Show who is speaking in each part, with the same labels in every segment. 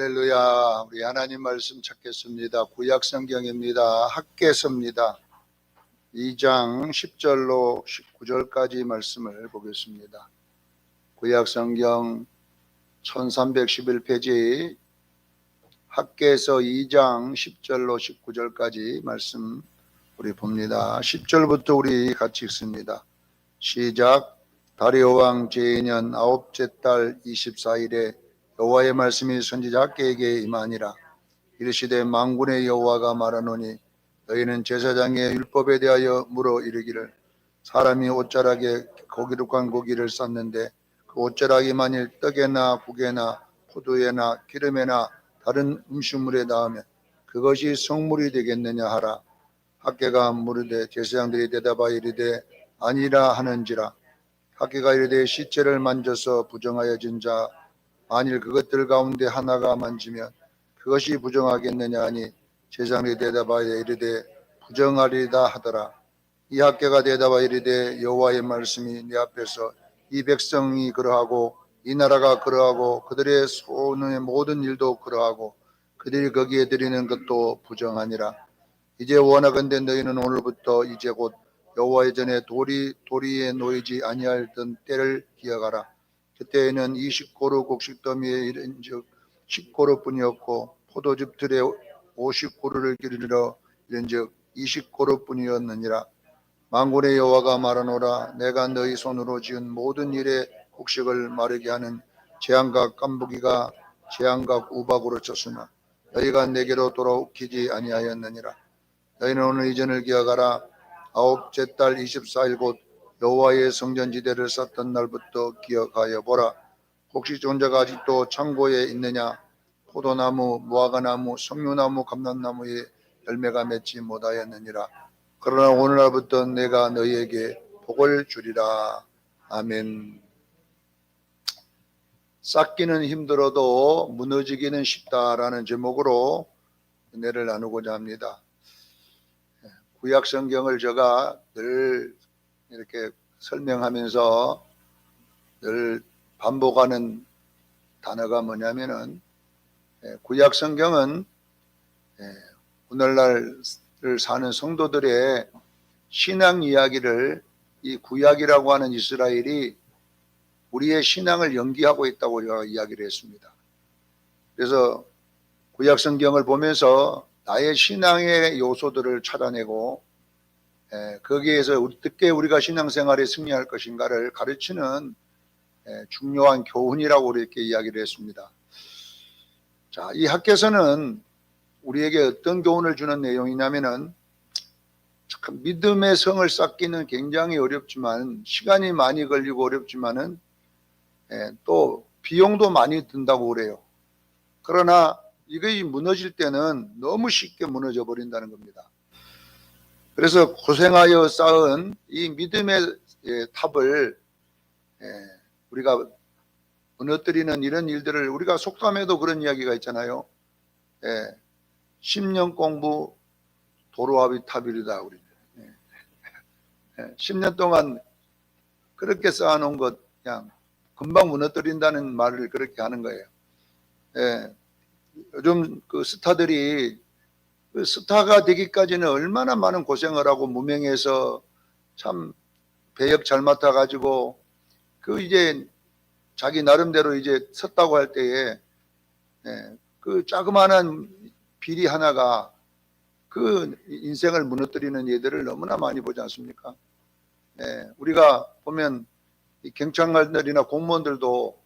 Speaker 1: 할렐루야. 우리 하나님 말씀 찾겠습니다. 구약 성경입니다. 학개서입니다. 2장 10절로 19절까지 말씀을 보겠습니다. 구약 성경 1311페이지 학개서 2장 10절로 19절까지 말씀 우리 봅니다. 10절부터 우리 같이 읽습니다. 시작. 다리오 왕 제2년 아홉째 달 24일에 여호와의 말씀이 선지자 학개에게 임하니라. 이르시되 만군의 여호와가 말하노니 너희는 제사장의 율법에 대하여 물어 이르기를 사람이 옷자락에 거기룩한 고기를 쌌는데 그 옷자락이 만일 떡에나 국에나 포도에나 기름에나 다른 음식물에 닿으면 그것이 성물이 되겠느냐 하라. 학개가 물으되 제사장들이 대답하여 이르되 아니라 하는지라. 학개가 이르되 시체를 만져서 부정하여진 자 만일 그것들 가운데 하나가 만지면 그것이 부정하겠느냐 하니 제사장들이 대답하여 이르되 부정하리다 하더라. 이 학개가 대답하여 이르되 여호와의 말씀이 내 앞에서 이 백성이 그러하고 이 나라가 그러하고 그들의 손의 모든 일도 그러하고 그들이 거기에 드리는 것도 부정하니라. 이제 원하건대 너희는 오늘부터 이제 곧 여호와의 전에 도리에 놓이지 아니하던 때를 기억하라. 그때에는 20고루 곡식 더미에 이른즉 10고루뿐이었고 포도즙 틀에 50고루를 기르러 이른즉 20고루뿐이었느니라. 만군의 여호와가 말하노라. 내가 너희 손으로 지은 모든 일에 곡식을 마르게 하는 재앙각 깐부기가 재앙각 우박으로 쳤으나 너희가 내게로 돌아오키지 아니하였느니라. 너희는 오늘 이전을 기억하라. 아홉째 달 24일 곧 여호와의 성전지대를 쌓던 날부터 기억하여 보라. 혹시 존자가 아직도 창고에 있느냐? 포도나무, 무화과나무, 석류나무, 감람나무에 열매가 맺지 못하였느니라. 그러나 오늘날부터 내가 너희에게 복을 주리라. 아멘. 쌓기는 힘들어도 무너지기는 쉽다라는 제목으로 은혜를 나누고자 합니다. 구약 성경을 제가 늘 이렇게 설명하면서 늘 반복하는 단어가 뭐냐면은 구약 성경은 오늘날을 사는 성도들의 신앙 이야기를 이 구약이라고 하는 이스라엘이 우리의 신앙을 연기하고 있다고 제가 이야기를 했습니다. 그래서 구약 성경을 보면서 나의 신앙의 요소들을 찾아내고 거기에서 어떻게 우리가 신앙생활에 승리할 것인가를 가르치는 중요한 교훈이라고 이렇게 이야기를 했습니다. 자, 이 학개서는 우리에게 어떤 교훈을 주는 내용이냐면은 참 믿음의 성을 쌓기는 굉장히 어렵지만 시간이 많이 걸리고 어렵지만은 또 비용도 많이 든다고 그래요. 그러나 이게 무너질 때는 너무 쉽게 무너져 버린다는 겁니다. 그래서 고생하여 쌓은 이 믿음의 탑을 우리가 무너뜨리는 이런 일들을 우리가 속담에도 그런 이야기가 있잖아요. 10년 공부 도로아비 탑이다. 우리 10년 동안 그렇게 쌓아놓은 것 그냥 금방 무너뜨린다는 말을 그렇게 하는 거예요. 요즘 그 스타들이 그 스타가 되기까지는 얼마나 많은 고생을 하고 무명해서 참 배역 잘 맡아가지고 그 이제 자기 나름대로 이제 섰다고 할 때에 그 자그마한 비리 하나가 그 인생을 무너뜨리는 예들을 너무나 많이 보지 않습니까? 우리가 보면 이 경찰관들이나 공무원들도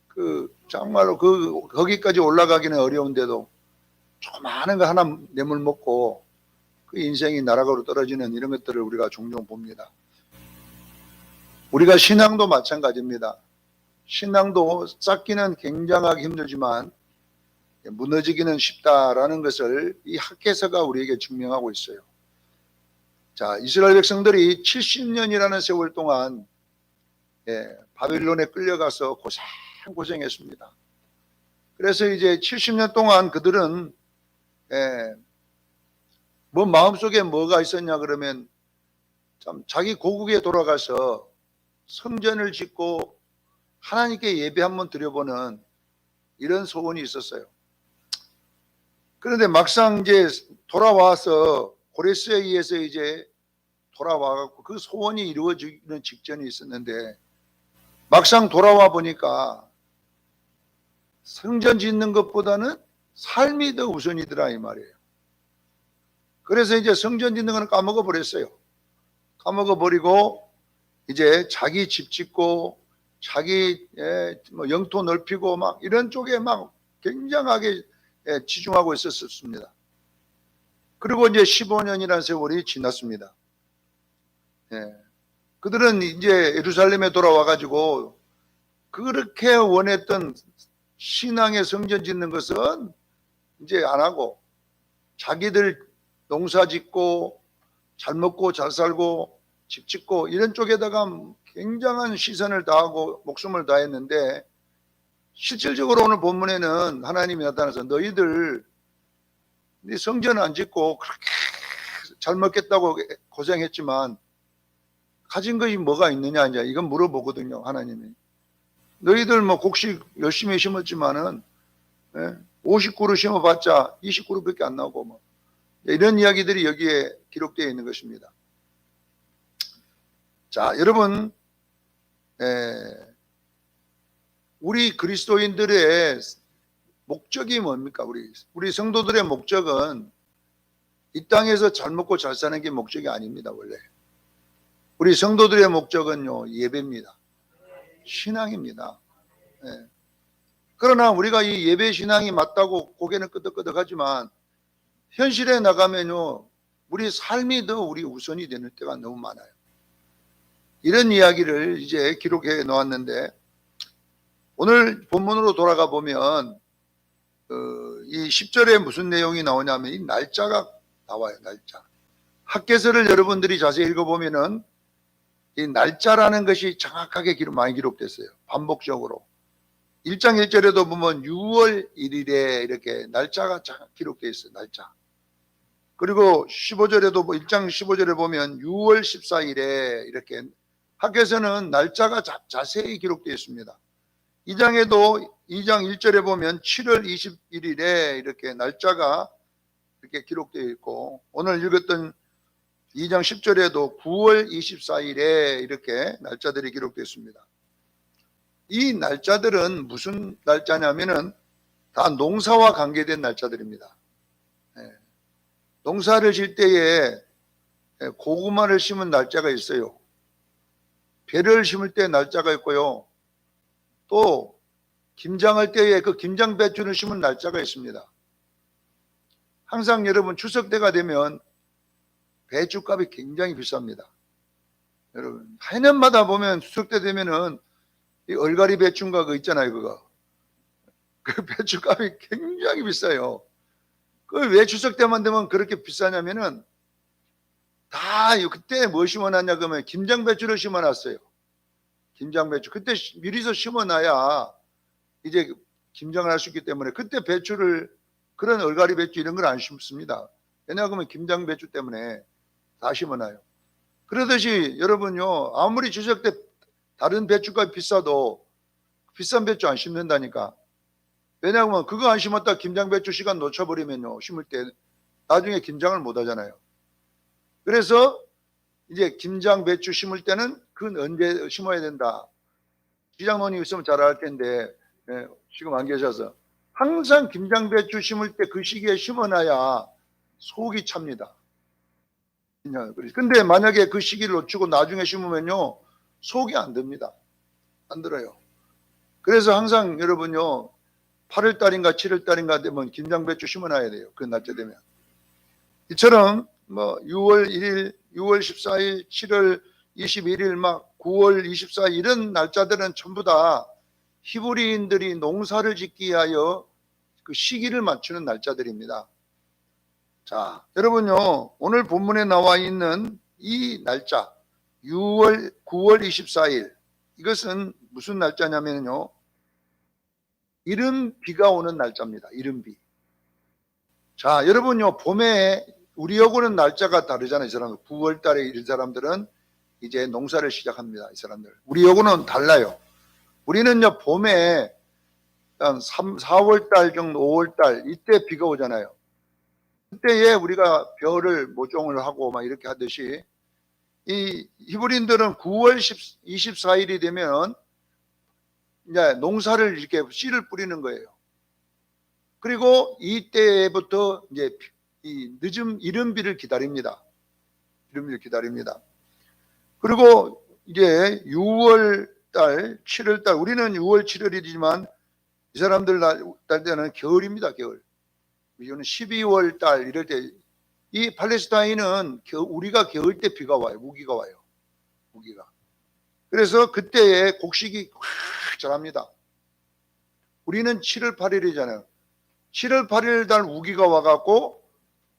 Speaker 1: 그 정말로 거기까지 올라가기는 어려운데도 조그마한 거 하나 뇌물 먹고 그 인생이 나락으로 떨어지는 이런 것들을 우리가 종종 봅니다. 우리가 신앙도 마찬가지입니다. 신앙도 쌓기는 굉장하게 힘들지만 무너지기는 쉽다라는 것을 이 학개서가 우리에게 증명하고 있어요. 자, 이스라엘 백성들이 70년이라는 세월 동안 바빌론에 끌려가서 고생했습니다. 그래서 이제 70년 동안 그들은 뭐 마음속에 뭐가 있었냐 그러면 참 자기 고국에 돌아가서 성전을 짓고 하나님께 예배 한번 드려보는 이런 소원이 있었어요. 그런데 막상 이제 돌아와서 고레스에 의해서 이제 돌아와갖고 그 소원이 이루어지는 직전이 있었는데 막상 돌아와 보니까 성전 짓는 것보다는 삶이 더 우선이더라 이 말이에요. 그래서 이제 성전 짓는 거는 까먹어 버렸어요. 까먹어 버리고 이제 자기 집 짓고 자기 뭐 영토 넓히고 막 이런 쪽에 막 굉장하게 치중하고 있었습니다. 그리고 이제 15년이라는 세월이 지났습니다. 그들은 이제 예루살렘에 돌아와 가지고 그렇게 원했던 신앙의 성전 짓는 것은 이제 안 하고 자기들 농사 짓고 잘 먹고 잘 살고 집 짓고 이런 쪽에다가 굉장한 시선을 다하고 목숨을 다했는데 실질적으로 오늘 본문에는 하나님이 나타나서 너희들 네 성전 안 짓고 그렇게 잘 먹겠다고 고생했지만 가진 것이 뭐가 있느냐 이제 이건 물어보거든요. 하나님이 너희들 뭐 곡식 열심히 심었지만은 50그루 심어봤자 20그루밖에 안 나오고 뭐 이런 이야기들이 여기에 기록되어 있는 것입니다. 자, 여러분, 우리 그리스도인들의 목적이 뭡니까? 우리 성도들의 목적은 이 땅에서 잘 먹고 잘 사는 게 목적이 아닙니다, 원래. 우리 성도들의 목적은요, 예배입니다. 신앙입니다. 그러나 우리가 이 예배 신앙이 맞다고 고개는 끄덕끄덕 하지만 현실에 나가면요, 우리 삶이 더 우리 우선이 되는 때가 너무 많아요. 이런 이야기를 이제 기록해 놓았는데 오늘 본문으로 돌아가 보면 이 10절에 무슨 내용이 나오냐면 이 날짜가 나와요. 날짜. 학개서를 여러분들이 자세히 읽어보면은 이 날짜라는 것이 정확하게 많이 기록됐어요. 반복적으로. 1장 1절에도 보면 6월 1일에 이렇게 날짜가 기록되어 있어요. 날짜. 그리고 15절에도 1장 15절에 보면 6월 14일에 이렇게 학교에서는 날짜가 자세히 기록되어 있습니다. 2장에도 2장 1절에 보면 7월 21일에 이렇게 날짜가 이렇게 기록되어 있고 오늘 읽었던 2장 10절에도 9월 24일에 이렇게 날짜들이 기록되어 있습니다. 이 날짜들은 무슨 날짜냐면은 다 농사와 관계된 날짜들입니다. 농사를 질 때에 고구마를 심은 날짜가 있어요. 배를 심을 때 날짜가 있고요. 또 김장할 때에 그 김장 배추를 심은 날짜가 있습니다. 항상 여러분 추석 때가 되면 배추값이 굉장히 비쌉니다. 여러분 해년마다 보면 추석 때 되면은 이 얼갈이 배추인가 그거 있잖아요. 그거 그 배추값이 굉장히 비싸요. 그 왜 추석 때만 되면 그렇게 비싸냐면은 다 그때 뭐 심어놨냐 그러면 김장 배추를 심어놨어요. 김장 배추 그때 미리서 심어놔야 이제 김장을 할 수 있기 때문에 그때 배추를 그런 얼갈이 배추 이런 걸 안 심습니다. 왜냐하면 김장 배추 때문에 다 심어놔요. 그러듯이 여러분요 아무리 추석 때 다른 배추가 비싸도 비싼 배추 안 심는다니까. 왜냐하면 그거 안 심었다 김장 배추 시간 놓쳐버리면요 심을 때 나중에 김장을 못 하잖아요. 그래서 이제 김장 배추 심을 때는 그건 언제 심어야 된다. 시장노님 있으면 잘 알 텐데 지금 안 계셔서 항상 김장 배추 심을 때 그 시기에 심어놔야 속이 찹니다. 근데 만약에 그 시기를 놓치고 나중에 심으면요 속이 안 듭니다. 안 들어요. 그래서 항상 여러분요 8월달인가 7월달인가 되면 김장배추 심어놔야 돼요. 그 날짜 되면. 이처럼 뭐 6월 1일, 6월 14일, 7월 21일, 막 9월 24일 이런 날짜들은 전부 다 히브리인들이 농사를 짓기 위하여 그 시기를 맞추는 날짜들입니다. 자, 여러분요 오늘 본문에 나와 있는 이 날짜 9월 24일 이것은 무슨 날짜냐면요 이른비가 오는 날짜입니다. 이른비. 자, 여러분요 봄에 우리하고는 날짜가 다르잖아요. 이 사람들 9월 달에 이런 사람들은 이제 농사를 시작합니다. 이 사람들. 우리하고는 달라요. 우리는요 봄에 한 4월 달 정도, 5월 달 이때 비가 오잖아요. 그때에 우리가 벼를 모종을 하고 막 이렇게 하듯이 이 히브리인들은 9월 24일이 되면 이제 농사를 이렇게 씨를 뿌리는 거예요. 그리고 이때부터 이제 이 늦은 이른 비를 기다립니다. 이른 비를 기다립니다. 그리고 이제 6월 달, 7월 달, 우리는 6월, 7월이지만 이 사람들 날 때는 겨울입니다. 겨울. 이거는 12월 달 이럴 때 이 팔레스타인은 우리가 겨울 때 비가 와요. 우기가 와요. 우기가. 그래서 그때에 곡식이 확 자랍니다. 우리는 7월 8일이잖아요. 7월 8일 달 우기가 와갖고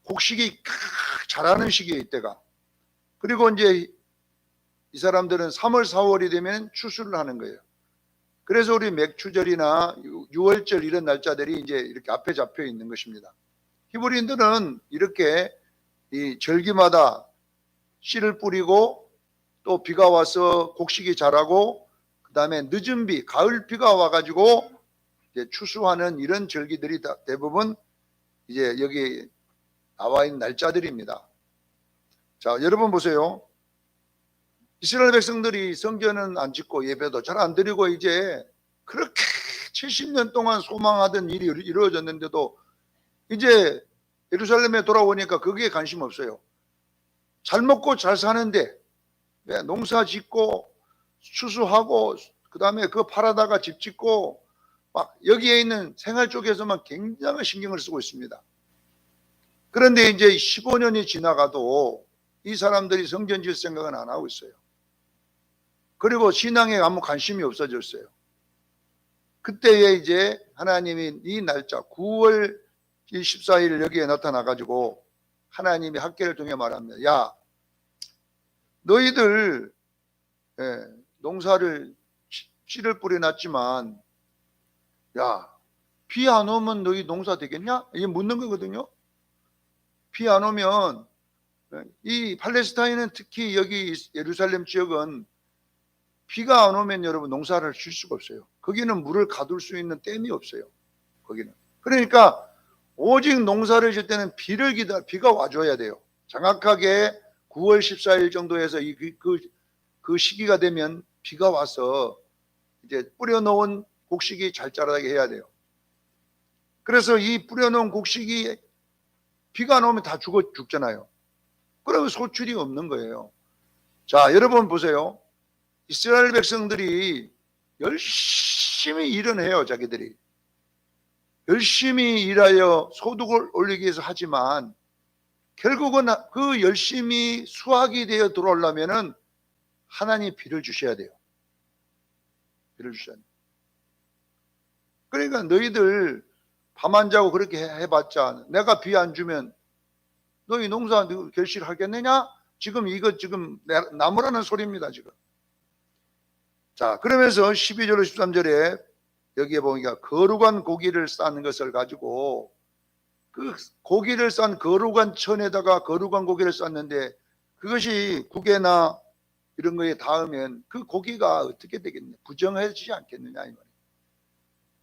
Speaker 1: 곡식이 확 자라는 시기에 이때가. 그리고 이제 이 사람들은 3월, 4월이 되면 추수를 하는 거예요. 그래서 우리 맥추절이나 6월절 이런 날짜들이 이제 이렇게 앞에 잡혀 있는 것입니다. 히브리인들은 이렇게 이 절기마다 씨를 뿌리고 또 비가 와서 곡식이 자라고 그 다음에 늦은 비, 가을 비가 와가지고 이제 추수하는 이런 절기들이 대부분 이제 여기 나와 있는 날짜들입니다. 자, 여러분 보세요. 이스라엘 백성들이 성전은 안 짓고 예배도 잘 안 드리고 이제 그렇게 70년 동안 소망하던 일이 이루어졌는데도 이제 예루살렘에 돌아오니까 거기에 관심 없어요. 잘 먹고 잘 사는데 농사 짓고 추수하고 그 다음에 그거 팔아다가 집 짓고 막 여기에 있는 생활 쪽에서만 굉장히 신경을 쓰고 있습니다. 그런데 이제 15년이 지나가도 이 사람들이 성전 지을 생각은 안 하고 있어요. 그리고 신앙에 아무 관심이 없어졌어요. 그때에 이제 하나님이 이 날짜 9월 14일 여기에 나타나가지고 하나님이 학계를 통해 말합니다. 야, 너희들 농사를 씨를 뿌려놨지만 야, 비 안 오면 너희 농사 되겠냐? 이게 묻는 거거든요. 비 안 오면 이 팔레스타인은 특히 여기 예루살렘 지역은 비가 안 오면 여러분 농사를 질 수가 없어요. 거기는 물을 가둘 수 있는 댐이 없어요. 거기는. 그러니까 오직 농사를 질 때는 비가 와줘야 돼요. 정확하게 9월 14일 정도에서 그 시기가 되면 비가 와서 이제 뿌려놓은 곡식이 잘 자라게 해야 돼요. 그래서 이 뿌려놓은 곡식이 비가 안 오면 다 죽잖아요. 그러면 소출이 없는 거예요. 자, 여러분 보세요. 이스라엘 백성들이 열심히 일은 해요. 자기들이. 열심히 일하여 소득을 올리기 위해서 하지만 결국은 그 열심히 수확이 되어 들어오려면은 하나님이 비를 주셔야 돼요. 비를 주셔야 돼요. 그러니까 너희들 밤 안 자고 그렇게 해봤자 내가 비 안 주면 너희 농사 결실하겠느냐? 지금 이거 지금 나무라는 소리입니다. 지금. 자, 그러면서 12절 13절에 여기에 보니까 거룩한 고기를 싼 것을 가지고 그 고기를 싼 거룩한 천에다가 거룩한 고기를 쌌는데 그것이 국에나 이런 거에 닿으면 그 고기가 어떻게 되겠냐? 부정해지지 않겠느냐 이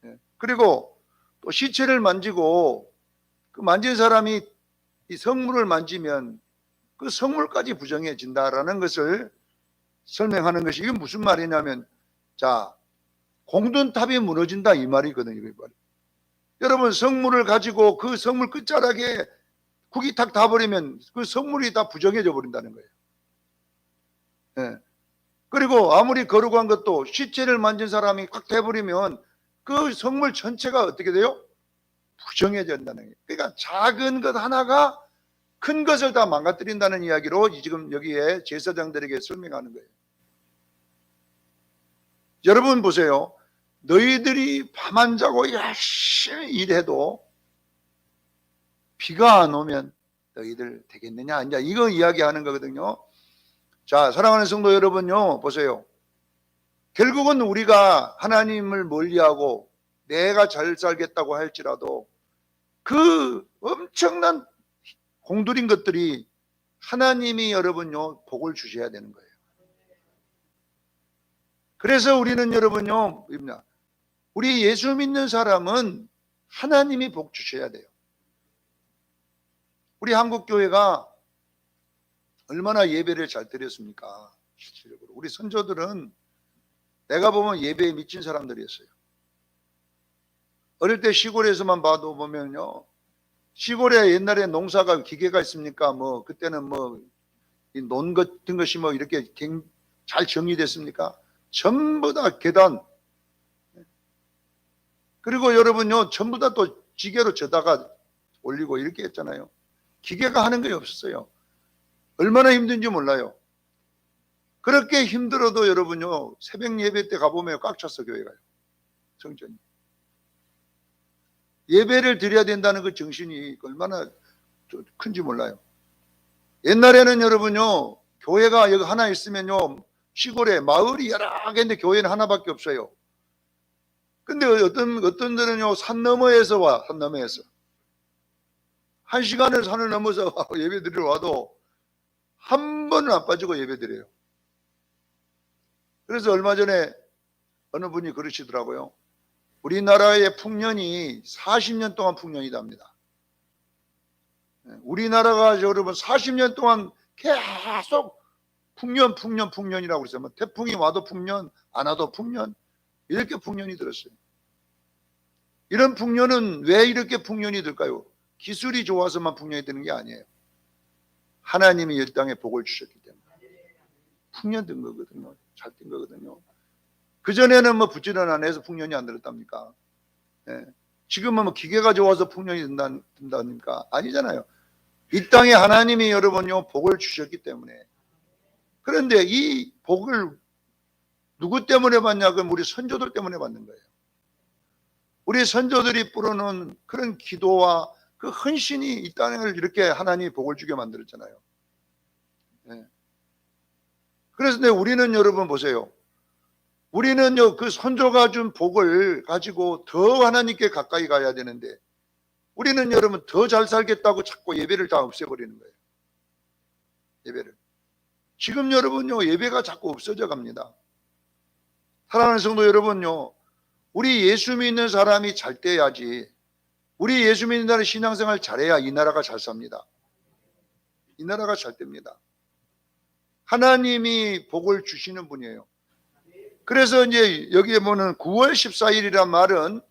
Speaker 1: 말이에요. 그리고 또 시체를 만지고 그 만진 사람이 이 성물을 만지면 그 성물까지 부정해진다라는 것을 설명하는 것이 이게 무슨 말이냐면 자 공든탑이 무너진다 이 말이거든요. 이 말이. 여러분 성물을 가지고 그 성물 끝자락에 국이 탁 닿아버리면 그 성물이 다 부정해져 버린다는 거예요. 네. 그리고 아무리 거룩한 것도 시체를 만진 사람이 확 돼버리면 그 성물 전체가 어떻게 돼요? 부정해진다는 거예요. 그러니까 작은 것 하나가 큰 것을 다 망가뜨린다는 이야기로 지금 여기에 제사장들에게 설명하는 거예요. 여러분 보세요. 너희들이 밤 안 자고 열심히 일해도 비가 안 오면 너희들 되겠느냐? 이제 이거 이야기하는 거거든요. 자, 사랑하는 성도 여러분요, 보세요. 결국은 우리가 하나님을 멀리하고 내가 잘 살겠다고 할지라도 그 엄청난 공들인 것들이 하나님이 여러분요, 복을 주셔야 되는 거예요. 그래서 우리는 여러분요, 우리 예수 믿는 사람은 하나님이 복 주셔야 돼요. 우리 한국교회가 얼마나 예배를 잘 드렸습니까? 실질적으로 우리 선조들은 내가 보면 예배에 미친 사람들이었어요. 어릴 때 시골에서만 봐도 보면요, 시골에 옛날에 농사가 기계가 있습니까? 뭐 그때는 뭐 논 같은 것이 뭐 이렇게 잘 정리됐습니까? 전부 다 계단, 그리고 여러분요 전부 다 또 지게로 져다가 올리고 이렇게 했잖아요. 기계가 하는 게 없었어요. 얼마나 힘든지 몰라요. 그렇게 힘들어도 여러분요 새벽 예배 때 가보면 꽉 찼어 교회가요. 성전이. 예배를 드려야 된다는 그 정신이 얼마나 큰지 몰라요. 옛날에는 여러분요 교회가 여기 하나 있으면요 시골에 마을이 여러 개인데 교회는 하나밖에 없어요. 근데 어떤 데는요 산 너머에서 와. 산 너머에서 1시간을 산을 넘어서 예배 드리러 와도 한 번은 안 빠지고 예배 드려요. 그래서 얼마 전에 어느 분이 그러시더라고요. 우리나라의 풍년이 40년 동안 풍년이답니다. 우리나라가 여러분 40년 동안 계속 풍년이라고 그랬어요. 뭐 태풍이 와도 풍년, 안 와도 풍년, 이렇게 풍년이 들었어요. 이런 풍년은 왜 이렇게 풍년이 들까요? 기술이 좋아서만 풍년이 드는 게 아니에요. 하나님이 이 땅에 복을 주셨기 때문에 풍년 든 거거든요. 잘 된 거거든요. 그전에는 뭐 부지런 안 해서 풍년이 안 들었답니까? 예. 지금은 뭐 기계가 좋아서 풍년이 든다니까? 아니잖아요. 이 땅에 하나님이 여러분요 복을 주셨기 때문에. 그런데 이 복을 누구 때문에 받냐? 그럼 우리 선조들 때문에 받는 거예요. 우리 선조들이 뿌려놓은 그런 기도와 그 헌신이 이 땅을 이렇게 하나님이 복을 주게 만들었잖아요. 예. 그래서 우리는 여러분 보세요. 우리는요 그 선조가 준 복을 가지고 더 하나님께 가까이 가야 되는데 우리는 여러분 더 잘 살겠다고 자꾸 예배를 다 없애버리는 거예요. 예배를. 지금 여러분요 예배가 자꾸 없어져 갑니다. 사랑하는 성도 여러분요, 우리 예수 믿는 사람이 잘 돼야지, 우리 예수 믿는 사람이 신앙생활 잘해야 이 나라가 잘 삽니다. 이 나라가 잘 됩니다. 하나님이 복을 주시는 분이에요. 그래서 이제 여기에 보면 9월 14일이란 말은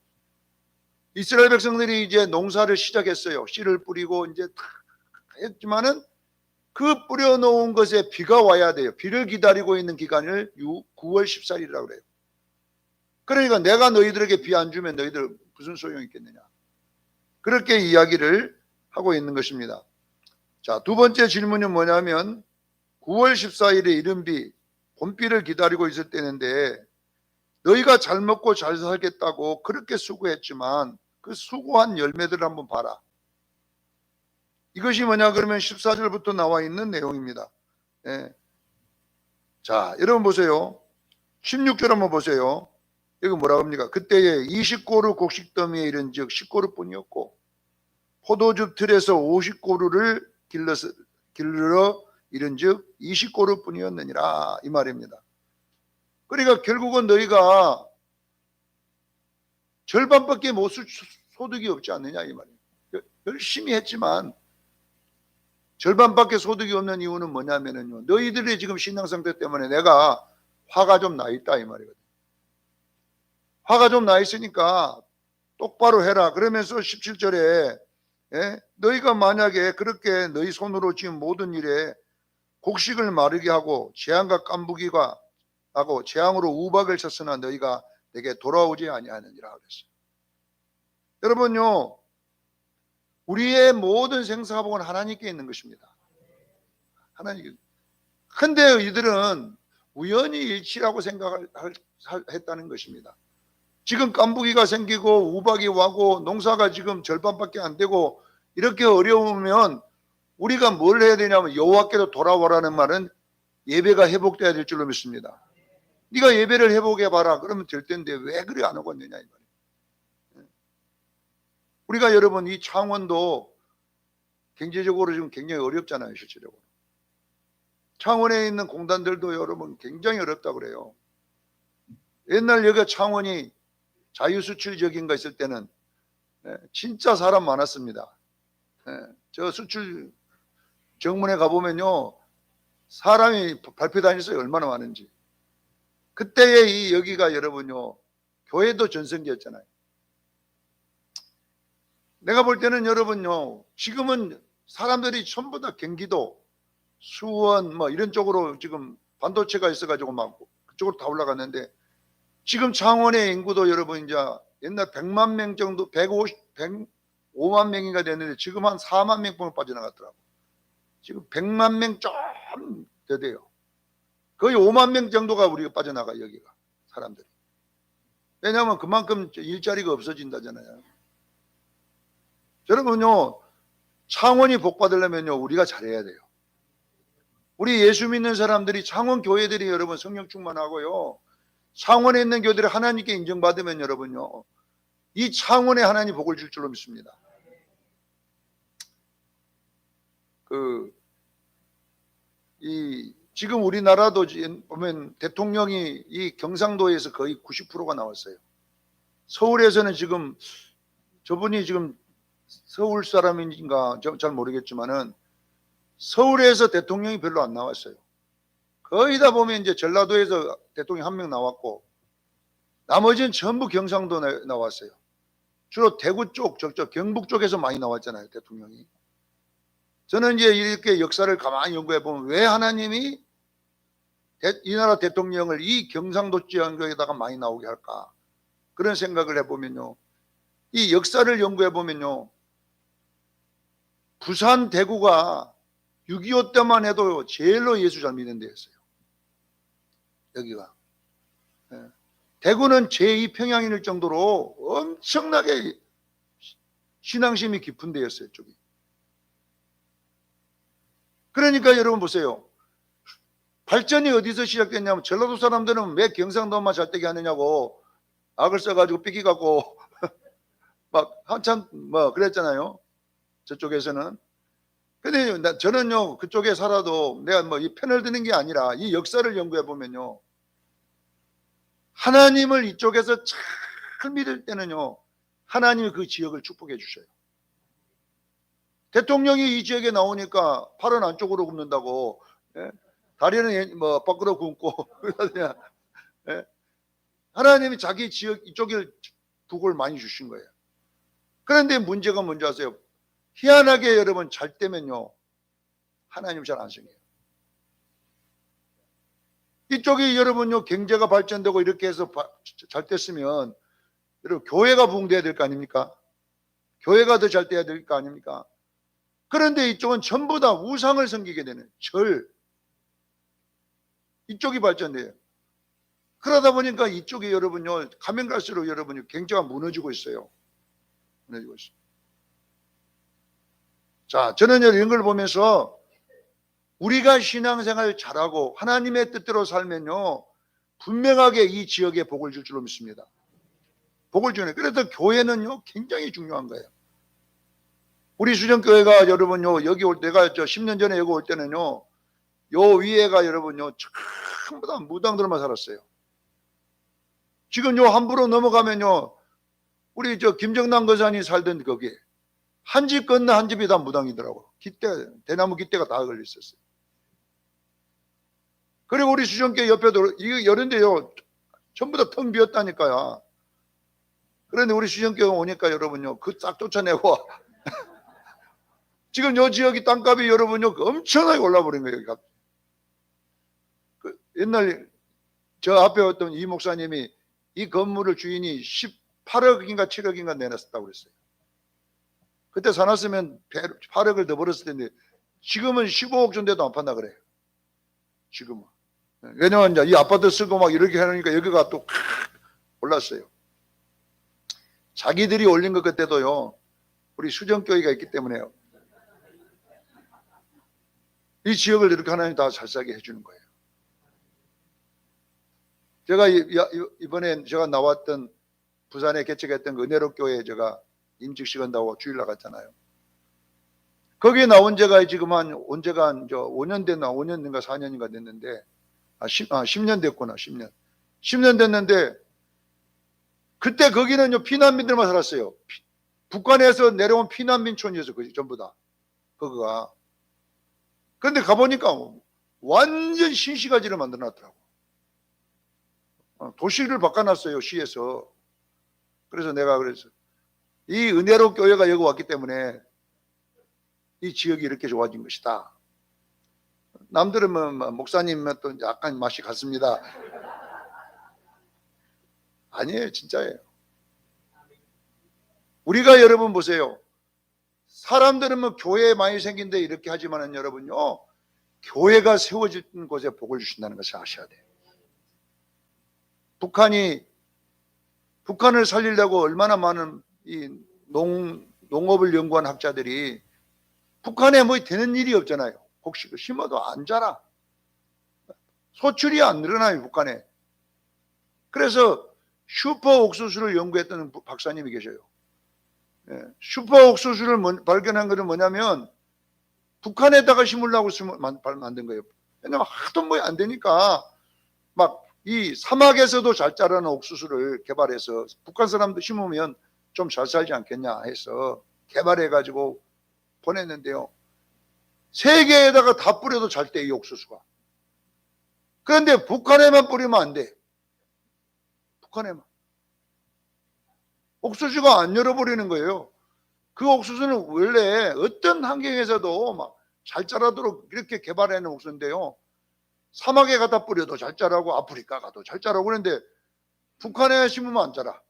Speaker 1: 이스라엘 백성들이 이제 농사를 시작했어요. 씨를 뿌리고 이제 다 했지만은 그 뿌려놓은 것에 비가 와야 돼요. 비를 기다리고 있는 기간을 9월 14일이라고 그래요. 그러니까 내가 너희들에게 비 안 주면 너희들 무슨 소용이 있겠느냐. 그렇게 이야기를 하고 있는 것입니다. 자, 두 번째 질문은 뭐냐면 9월 14일에 이른 비, 봄비를 기다리고 있을 때인데 너희가 잘 먹고 잘 살겠다고 그렇게 수고했지만 그 수고한 열매들을 한번 봐라. 이것이 뭐냐 그러면 14절부터 나와 있는 내용입니다. 예. 자, 여러분 보세요. 16절 한번 보세요. 여기 뭐라고 합니까? 그때에 20고루 곡식더미에 이른 즉 10고루 뿐이었고 포도즙 틀에서 50고루를 길러 이른 즉 20고루 뿐이었느니라 이 말입니다. 그러니까 결국은 너희가 절반밖에 못 소득이 없지 않느냐 이 말이에요. 열심히 했지만 절반밖에 소득이 없는 이유는 뭐냐면요, 너희들의 지금 신앙 상태 때문에 내가 화가 좀 나 있다 이 말이거든요. 화가 좀 나 있으니까 똑바로 해라. 그러면서 17절에 너희가 만약에 그렇게 너희 손으로 지은 모든 일에 곡식을 마르게 하고 재앙과 깐부기가 하고 재앙으로 우박을 쳤으나 너희가 내게 돌아오지 아니하느니라 그랬어요. 여러분요, 우리의 모든 생사복은 하나님께 있는 것입니다. 하나님께. 근데 이들은 우연히 일치라고 생각했다는 것입니다. 지금 깐부기가 생기고 우박이 와고 농사가 지금 절반밖에 안 되고 이렇게 어려우면 우리가 뭘 해야 되냐면 여호와께로 돌아오라는 말은 예배가 회복돼야 될 줄로 믿습니다. 네가 예배를 회복해봐라 그러면 될 텐데 왜 그래 안 오고 있느냐 이 말이에요. 우리가 여러분 이 창원도 경제적으로 지금 굉장히 어렵잖아요. 실질적으로 창원에 있는 공단들도 여러분 굉장히 어렵다고 그래요. 옛날 여기가 창원이 자유수출적인 거 있을 때는 진짜 사람 많았습니다. 저 수출 정문에 가보면요, 사람이 발표 다녔어요. 얼마나 많은지. 그때의 이 여기가 여러분요, 교회도 전성기였잖아요. 내가 볼 때는 여러분요, 지금은 사람들이 전부 다 경기도, 수원 뭐 이런 쪽으로 지금 반도체가 있어가지고 막 그쪽으로 다 올라갔는데, 지금 창원의 인구도 여러분 이제 옛날 100만 명 정도, 105만 명인가 됐는데 지금 한 4만 명쯤 빠져나갔더라고. 지금 100만 명 좀 더 돼요. 거의 5만 명 정도가 우리가 빠져나가, 여기가 사람들이. 왜냐하면 그만큼 일자리가 없어진다잖아요. 여러분요, 창원이 복받으려면요, 우리가 잘해야 돼요. 우리 예수 믿는 사람들이, 창원 교회들이 여러분 성령 충만하고요, 창원에 있는 교회들이 하나님께 인정받으면 여러분요, 이 창원에 하나님 복을 줄 줄로 믿습니다. 지금 우리나라도 보면 대통령이 이 경상도에서 거의 90%가 나왔어요. 서울에서는 지금 저분이 지금 서울 사람인가 잘 모르겠지만은 서울에서 대통령이 별로 안 나왔어요. 거의 다 보면 이제 전라도에서 대통령 한 명 나왔고 나머지는 전부 경상도 나왔어요. 주로 대구 쪽, 저쪽 경북 쪽에서 많이 나왔잖아요, 대통령이. 저는 이제 이렇게 역사를 가만히 연구해 보면 왜 하나님이 이 나라 대통령을 이 경상도 지역에다가 많이 나오게 할까? 그런 생각을 해보면요, 이 역사를 연구해 보면요, 부산, 대구가 6.25 때만 해도 제일로 예수 잘 믿는 데였어요. 여기가. 대구는 제2평양일 정도로 엄청나게 신앙심이 깊은 데였어요, 쪽이. 그러니까 여러분 보세요. 발전이 어디서 시작됐냐면 전라도 사람들은 왜 경상도만 잘 되게 하느냐고 악을 써가지고 삐기갖고 막 한참 뭐 그랬잖아요. 저쪽에서는. 근데 저는요, 그쪽에 살아도 내가 뭐 이 편을 드는 게 아니라 이 역사를 연구해 보면요, 하나님을 이쪽에서 잘 믿을 때는요, 하나님이 그 지역을 축복해 주셔요. 대통령이 이 지역에 나오니까 팔은 안쪽으로 굽는다고, 다리는 뭐 밖으로 굽고 하나님이 자기 지역 이쪽에 복을 많이 주신 거예요. 그런데 문제가 뭔지 아세요? 희한하게 여러분 잘 되면요, 하나님 잘 안 생겨요. 이쪽이 여러분요, 경제가 발전되고 이렇게 해서 잘 됐으면 여러분 교회가 부흥돼야 될 거 아닙니까? 교회가 더 잘 돼야 될 거 아닙니까? 그런데 이쪽은 전부 다 우상을 섬기게 되는 절, 이쪽이 발전돼요. 그러다 보니까 이쪽이 여러분요, 가면 갈수록 여러분요, 경제가 무너지고 있어요. 무너지고 있어요. 자, 저는 이런 걸 보면서 우리가 신앙생활 잘하고 하나님의 뜻대로 살면요, 분명하게 이 지역에 복을 줄 줄로 믿습니다. 복을 주네. 그래서 교회는요, 굉장히 중요한 거예요. 우리 수정교회가 여러분요, 여기 올 때가 10년 전에 여기 올 때는요, 요 위에가 여러분요, 전부 다 무당들만 살았어요. 지금 요 함부로 넘어가면요, 우리 김정남 거사님 살던 거기에 한 집 건너 한 집이 다 무당이더라고. 깃대, 대나무 깃대가 다 걸려 있었어요. 그리고 우리 수정교회 옆에도 이런 데요, 전부 다 텅 비었다니까요. 그런데 우리 수정교회 오니까 여러분요, 그 싹 쫓아내고 지금 요 지역이 땅값이 여러분요, 엄청나게 올라버린 거예요. 옛날 저 앞에 어떤 이 목사님이 이 건물을 주인이 18억인가 7억인가 내놨었다고 그랬어요. 그때 사놨으면 8억을 더 벌었을 텐데 지금은 15억 정도도 안 판다 그래요. 지금은. 왜냐면 이제 이 아파트 쓰고 막 이렇게 하니까 여기가 또 올랐어요. 자기들이 올린 것 그때도요, 우리 수정교회가 있기 때문에요, 이 지역을 이렇게 하나님 다 잘 살게 해주는 거예요. 제가 이번에 제가 나왔던 부산에 개척했던 그 은혜로 교회에 제가 임직식 한다고 주일 나갔잖아요. 거기에 나온 제가 지금 온 제가 5년 됐나, 5년인가 4년인가 됐는데, 10년 됐구나, 10년. 10년 됐는데, 그때 거기는요 피난민들만 살았어요. 북한에서 내려온 피난민촌이었어요. 그 전부 다 거기가. 그런데 가보니까 완전 신시가지를 만들어놨더라고. 도시를 바꿔놨어요, 시에서. 그래서 내가 그래서 이 은혜로 교회가 여기 왔기 때문에 이 지역이 이렇게 좋아진 것이다. 남들은 뭐 목사님은 또 약간 맛이 같습니다. 아니에요, 진짜예요. 우리가 여러분 보세요. 사람들은 뭐 교회 많이 생긴데 이렇게 하지만은 여러분요, 교회가 세워진 곳에 복을 주신다는 것을 아셔야 돼요. 북한을 살리려고 얼마나 많은 이 농업을 연구한 학자들이 북한에 뭐 되는 일이 없잖아요. 혹시 심어도 안 자라. 소출이 안 늘어나요, 북한에. 그래서 슈퍼 옥수수를 연구했던 박사님이 계셔요. 슈퍼 옥수수를 발견한 것은 뭐냐면 북한에다가 심으려고 만든 거예요. 왜냐면 하도 뭐 안 되니까 막 이 사막에서도 잘 자라는 옥수수를 개발해서 북한 사람도 심으면 좀 잘 살지 않겠냐 해서 개발해가지고 보냈는데요. 세계에다가 다 뿌려도 잘 돼, 이 옥수수가. 그런데 북한에만 뿌리면 안 돼. 북한에만. 옥수수가 안 열어버리는 거예요. 그 옥수수는 원래 어떤 환경에서도 막 잘 자라도록 이렇게 개발해놓은 옥수수인데요. 사막에 갖다 뿌려도 잘 자라고 아프리카 가도 잘 자라고 그런데 북한에 심으면 안 자라.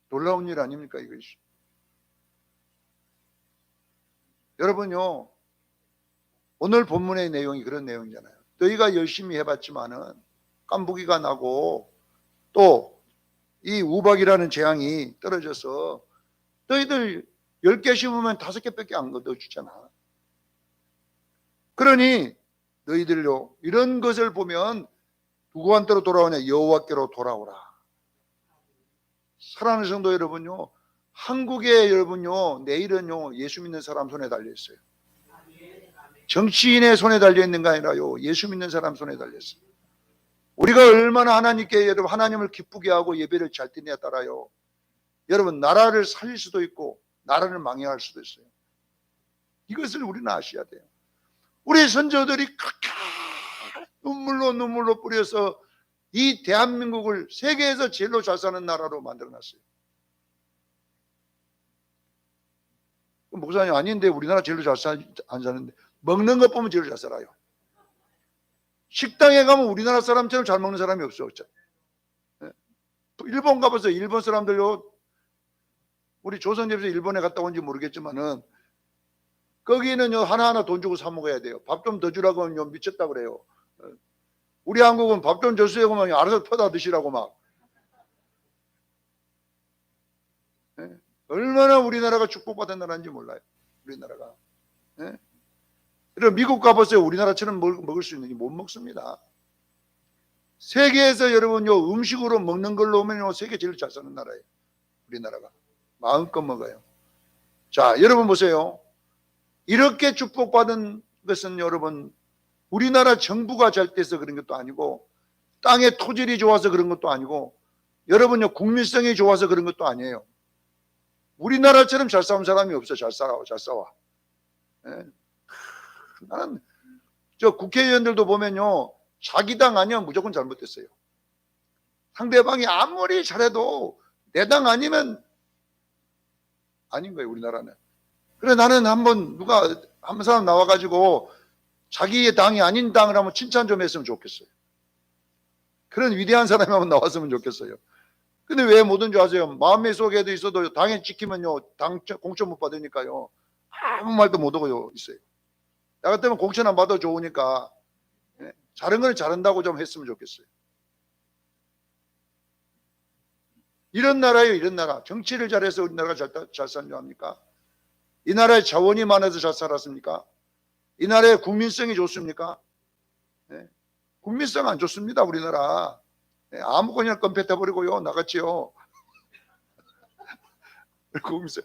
Speaker 1: 놀라운 일 아닙니까, 이것이? 여러분요, 오늘 본문의 내용이 그런 내용이잖아요. 너희가 열심히 해봤지만은 깐부기가 나고 또 이 우박이라는 재앙이 떨어져서 너희들 10개 심으면 5개밖에 안 거둬주잖아. 그러니 너희들요, 이런 것을 보면 누구한테로 돌아오냐? 여호와께로 돌아오라. 사랑하는 성도 여러분요, 한국에 여러분요, 내일은요 예수 믿는 사람 손에 달려 있어요. 정치인의 손에 달려 있는 게 아니라요, 예수 믿는 사람 손에 달려 있어요. 우리가 얼마나 하나님께 여러분 하나님을 기쁘게 하고 예배를 잘 드냐에 따라요, 여러분 나라를 살릴 수도 있고 나라를 망해할 수도 있어요. 이것을 우리는 아셔야 돼요. 우리 선조들이 그렇게 눈물로 뿌려서 이 대한민국을 세계에서 제일로 잘 사는 나라로 만들어놨어요. 목사님 아닌데 우리나라 제일로 안 사는데 먹는 것 보면 제일 잘 살아요. 식당에 가면 우리나라 사람처럼 잘 먹는 사람이 없어. 일본 가봐서 일본 사람들요, 우리 조선집에서 일본에 갔다 온지 모르겠지만은 거기는요 하나하나 돈 주고 사 먹어야 돼요. 밥 좀 더 주라고 하면 미쳤다 그래요. 우리 한국은 밥 좀 줬어요 그러면 알아서 퍼다 드시라고 막. 얼마나 우리나라가 축복받은 나라인지 몰라요. 우리나라가. 그리고 미국 가보세요. 우리나라처럼 먹을 수 있는지 못 먹습니다. 세계에서 여러분요 음식으로 먹는 걸로 오면요 세계 제일 잘 사는 나라예요. 우리나라가. 마음껏 먹어요. 자, 여러분 보세요. 이렇게 축복받은 것은 여러분 우리나라 정부가 잘 돼서 그런 것도 아니고 땅의 토질이 좋아서 그런 것도 아니고 여러분요 국민성이 좋아서 그런 것도 아니에요. 우리나라처럼 잘 싸운 사람이 없어. 잘 싸워. 나는 저 국회의원들도 보면요 자기 당 아니면 무조건 잘못됐어요. 상대방이 아무리 잘해도 내 당 아니면 아닌 거예요. 우리나라는. 그래 나는 한번 한 사람 나와가지고 자기의 당이 아닌 당을 한번 칭찬 좀 했으면 좋겠어요. 그런 위대한 사람이 한번 나왔으면 좋겠어요. 근데 왜 못한 줄 아세요? 마음의 속에도 있어도 당에 찍히면요 당 공천 못 받으니까요 아무 말도 못하고 있어요. 나 같으면 공천 안 받아 좋으니까 잘한 건 잘한다고 좀 했으면 좋겠어요. 이런 나라예요. 이런 나라. 정치를 잘해서 우리나라가 잘 사는 줄 압니까? 이 나라에 자원이 많아서 잘 살았습니까? 이 나라의 국민성이 좋습니까? 국민성 안 좋습니다. 우리나라. 아무거나 껌패해버리고요. 나갔지요. 국민성.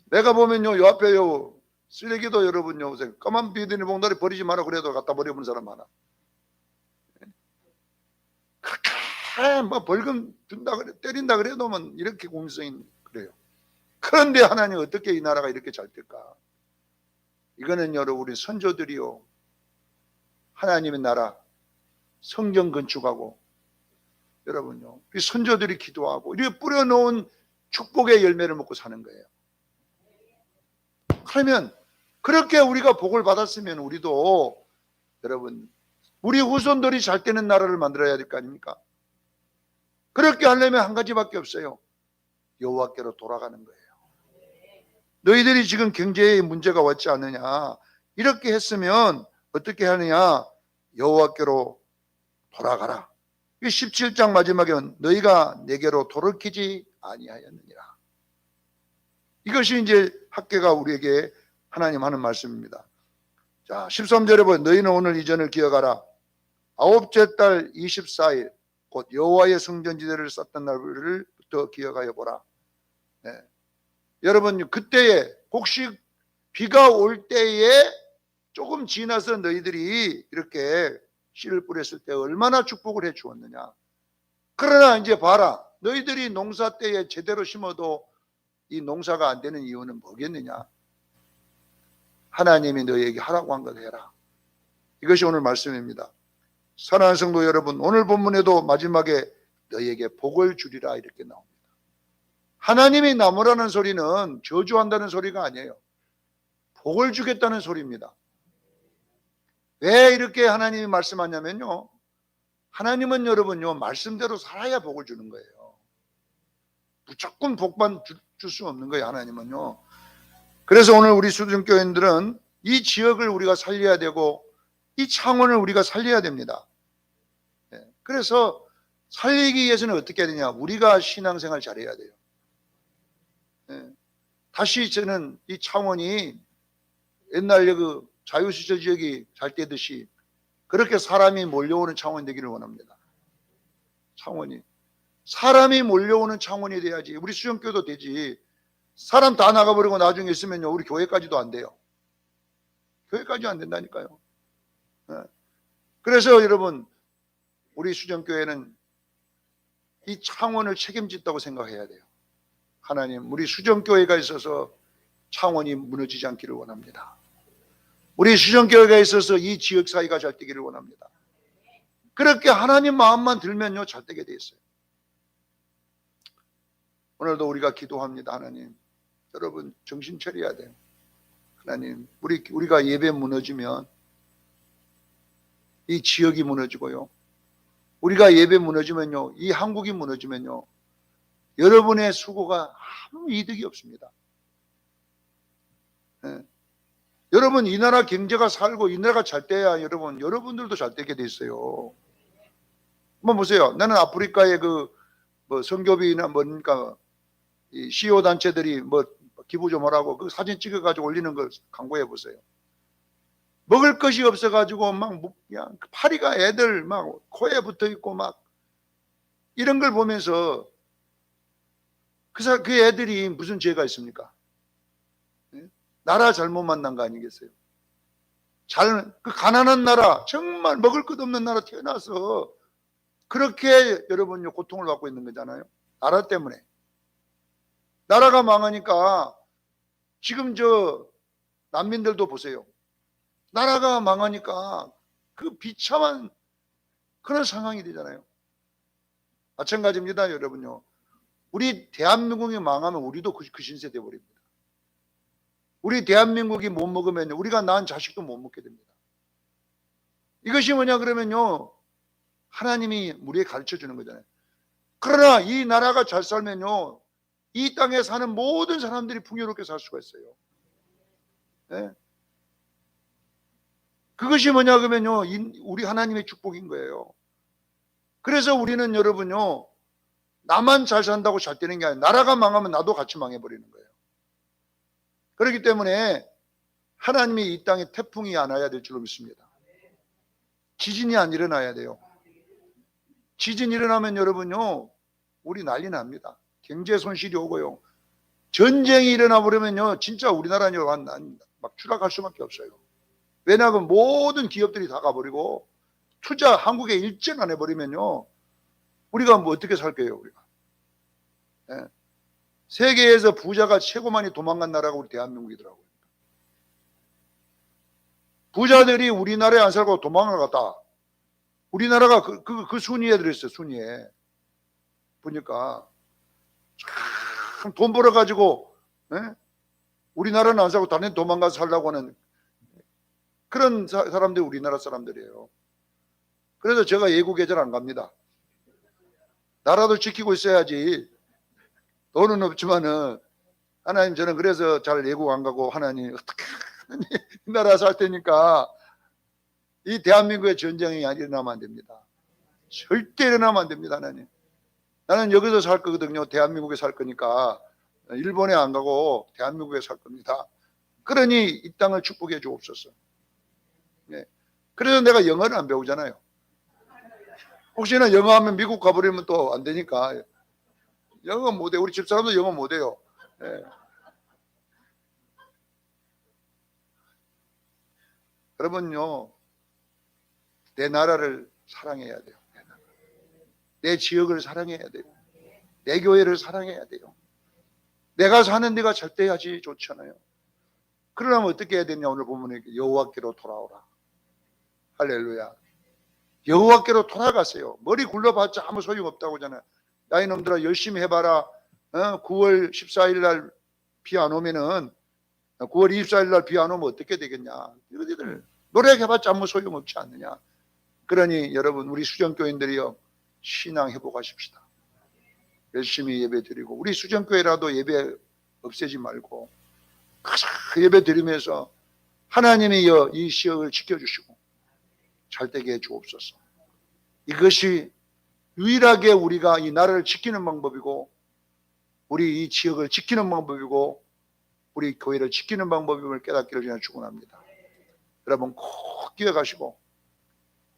Speaker 1: 내가 보면요. 요 앞에요. 쓰레기도 여러분요. 까만 비닐봉다리 버리지 마라 그래도 갖다 버려보는 사람 많아. 다 뭐 벌금 준다 그래, 때린다 그래도 이렇게 공정성이 그래요. 그런데 하나님 어떻게 이 나라가 이렇게 잘 될까? 이거는 여러분 우리 선조들이요, 하나님의 나라 성전 건축하고 여러분요, 우리 선조들이 기도하고 이렇게 뿌려놓은 축복의 열매를 먹고 사는 거예요. 그러면 그렇게 우리가 복을 받았으면 우리도 여러분 우리 후손들이 잘 되는 나라를 만들어야 될 거 아닙니까? 그렇게 하려면 한 가지밖에 없어요. 여호와께로 돌아가는 거예요. 너희들이 지금 경제에 문제가 왔지 않느냐, 이렇게 했으면 어떻게 하느냐, 여호와께로 돌아가라. 17장 마지막에 너희가 내게로 돌이키지 아니하였느니라. 이것이 이제 학계가 우리에게 하나님 하는 말씀입니다. 자, 13절에 보면 너희는 오늘 이전을 기억하라. 아홉째 달 24일 곧 여호와의 성전지대를 쌓던 날부터 기억하여 보라. 네. 여러분 그때에 혹시 비가 올 때에 조금 지나서 너희들이 이렇게 씨를 뿌렸을 때 얼마나 축복을 해 주었느냐. 그러나 이제 봐라, 너희들이 농사 때에 제대로 심어도 이 농사가 안 되는 이유는 뭐겠느냐? 하나님이 너희에게 하라고 한 걸 해라. 이것이 오늘 말씀입니다. 사랑하는 성도 여러분, 오늘 본문에도 마지막에 너희에게 복을 주리라 이렇게 나옵니다. 하나님이 나무라는 소리는 저주한다는 소리가 아니에요. 복을 주겠다는 소리입니다. 왜 이렇게 하나님이 말씀하냐면요, 하나님은 여러분요 말씀대로 살아야 복을 주는 거예요. 무조건 복만 줄 수 없는 거예요, 하나님은요. 그래서 오늘 우리 수준교인들은 이 지역을 우리가 살려야 되고 이 창원을 우리가 살려야 됩니다. 그래서 살리기 위해서는 어떻게 해야 되냐, 우리가 신앙생활 잘해야 돼요. 다시 저는 이 창원이 옛날 그 자유시설 지역이 잘 되듯이 그렇게 사람이 몰려오는 창원이 되기를 원합니다. 창원이 사람이 몰려오는 창원이 돼야지 우리 수영교도 되지. 사람 다 나가버리고 나중에 있으면요 우리 교회까지도 안 돼요. 교회까지 안 된다니까요. 그래서 여러분 우리 수정교회는 이 창원을 책임진다고 생각해야 돼요. 하나님, 우리 수정교회가 있어서 창원이 무너지지 않기를 원합니다. 우리 수정교회가 있어서 이 지역 사회가 잘 되기를 원합니다. 그렇게 하나님 마음만 들면요 잘 되게 돼 있어요. 오늘도 우리가 기도합니다. 하나님, 여러분 정신 차려야 돼요. 하나님, 우리가 예배 무너지면 이 지역이 무너지고요, 우리가 예배 무너지면요 이 한국이 무너지면요 여러분의 수고가 아무 이득이 없습니다. 여러분 이 나라 경제가 살고 이 나라가 잘 돼야 여러분들도 잘 되게 돼 있어요. 한번 보세요. 나는 아프리카의 뭐 선교비나 뭐니까 이 CEO 단체들이 뭐 기부 좀 하라고 그 사진 찍어가지고 올리는 걸 광고해 보세요. 먹을 것이 없어가지고 막 그냥 파리가 애들 막 코에 붙어 있고 막 이런 걸 보면서 그 애들이 무슨 죄가 있습니까? 나라 잘못 만난 거 아니겠어요? 그 가난한 나라, 정말 먹을 것 없는 나라 태어나서 그렇게 여러분요 고통을 받고 있는 거잖아요. 나라 때문에. 나라가 망하니까 지금 저 난민들도 보세요. 나라가 망하니까 그 비참한 그런 상황이 되잖아요. 마찬가지입니다, 여러분요. 우리 대한민국이 망하면 우리도 그 신세 되어버립니다. 우리 대한민국이 못 먹으면 우리가 낳은 자식도 못 먹게 됩니다. 이것이 뭐냐 그러면요 하나님이 우리에게 가르쳐 주는 거잖아요. 그러나 이 나라가 잘 살면요 이 땅에 사는 모든 사람들이 풍요롭게 살 수가 있어요. 네? 그것이 뭐냐 그러면요 우리 하나님의 축복인 거예요. 그래서 우리는 여러분요 나만 잘 산다고 잘 되는 게 아니라 나라가 망하면 나도 같이 망해버리는 거예요. 그렇기 때문에 하나님이 이 땅에 태풍이 안 와야 될 줄로 믿습니다. 지진이 안 일어나야 돼요. 지진 일어나면 여러분요 우리 난리 납니다. 경제 손실이 오고요, 전쟁이 일어나 버리면요 진짜 우리나라는 막 추락할 수밖에 없어요. 왜냐하면 모든 기업들이 다 가버리고 투자 한국에 일정 안 해버리면요 우리가 뭐 어떻게 살 거예요, 우리가? 예. 세계에서 부자가 최고 많이 도망간 나라가 우리 대한민국이더라고요. 부자들이 우리나라에 안 살고 도망갔다. 우리나라가 그 순위에 들어있어요, 순위에. 보니까 참 돈 벌어가지고, 예? 우리나라는 안 살고 다른 데 도망가서 살라고 하는 그런 사람들이 우리나라 사람들이에요. 그래서 제가 예국에 잘 안 갑니다. 나라도 지키고 있어야지. 돈은 없지만은, 하나님, 저는 그래서 잘 예국 안 가고, 하나님 어떻게 이 나라 살 테니까 이 대한민국의 전쟁이 일어나면 안 됩니다. 절대 일어나면 안 됩니다. 하나님, 나는 여기서 살 거거든요. 대한민국에 살 거니까 일본에 안 가고 대한민국에 살 겁니다. 그러니 이 땅을 축복해 주옵소서. 네. 그래서 내가 영어를 안 배우잖아요. 혹시나 영어 하면 미국 가버리면 또 안 되니까. 영어 못해. 우리 집사람도 영어 못해요. 네. 여러분요, 내 나라를 사랑해야 돼요. 내 지역을 사랑해야 돼요. 내 교회를 사랑해야 돼요. 내가 사는 데가 잘 돼야지 좋잖아요. 그러려면 어떻게 해야 되냐? 오늘 보면 여호와께로 돌아오라. 할렐루야. 여호와께로 돌아가세요. 머리 굴러봤자 아무 소용없다고 하잖아요. 야, 이놈들아, 열심히 해봐라. 9월 14일 날 비 안 오면은 9월 24일 날 비 안 오면 어떻게 되겠냐? 이러들 노력해봤자 아무 소용없지 않느냐? 그러니 여러분, 우리 수정교인들이요, 신앙 회복하십시다. 열심히 예배 드리고, 우리 수정교회라도 예배 없애지 말고 가자 예배 드리면서 하나님이 이 지역을 지켜주시고 잘 되게 해 주옵소서. 이것이 유일하게 우리가 이 나라를 지키는 방법이고, 우리 이 지역을 지키는 방법이고, 우리 교회를 지키는 방법임을 깨닫기를 그냥 축원합니다. 여러분 꼭 기억하시고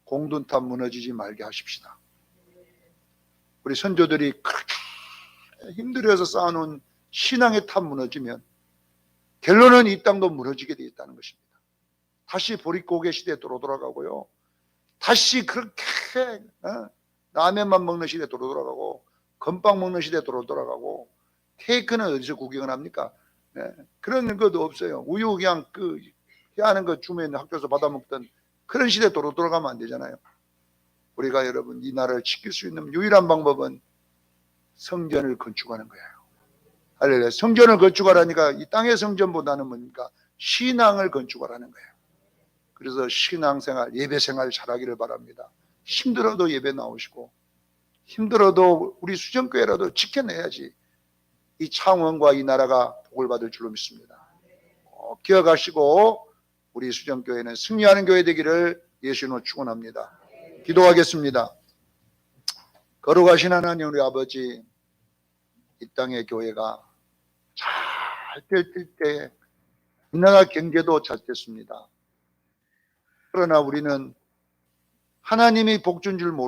Speaker 1: 공든탑 무너지지 말게 하십시다. 우리 선조들이 그렇게 힘들어서 쌓아놓은 신앙의 탑 무너지면 결론은 이 땅도 무너지게 되어 있다는 것입니다. 다시 보릿고개 시대로 돌아가고요, 다시 그렇게 라면만 먹는 시대로 돌아가고, 건빵 먹는 시대로 돌아가고, 케이크는 어디서 구경을 합니까? 네. 그런 것도 없어요. 우유 그냥 희하는 거 주면 학교에서 받아먹던 그런 시대로 돌아가면 안 되잖아요. 우리가 여러분 이 나라를 지킬 수 있는 유일한 방법은 성전을 건축하는 거예요. 할렐루야. 성전을 건축하라니까 이 땅의 성전보다는 뭡니까? 신앙을 건축하라는 거예요. 그래서 신앙생활, 예배생활 잘하기를 바랍니다. 힘들어도 예배 나오시고, 힘들어도 우리 수정교회라도 지켜내야지 이 창원과 이 나라가 복을 받을 줄로 믿습니다. 꼭 기억하시고 우리 수정교회는 승리하는 교회 되기를 예수님으로 축원합니다. 기도하겠습니다. 거룩하신 하나님 우리 아버지, 이 땅의 교회가 잘 될 때 이 나라 경제도 잘 됐습니다. 그러나 우리는 하나님이 복 준 줄 모르고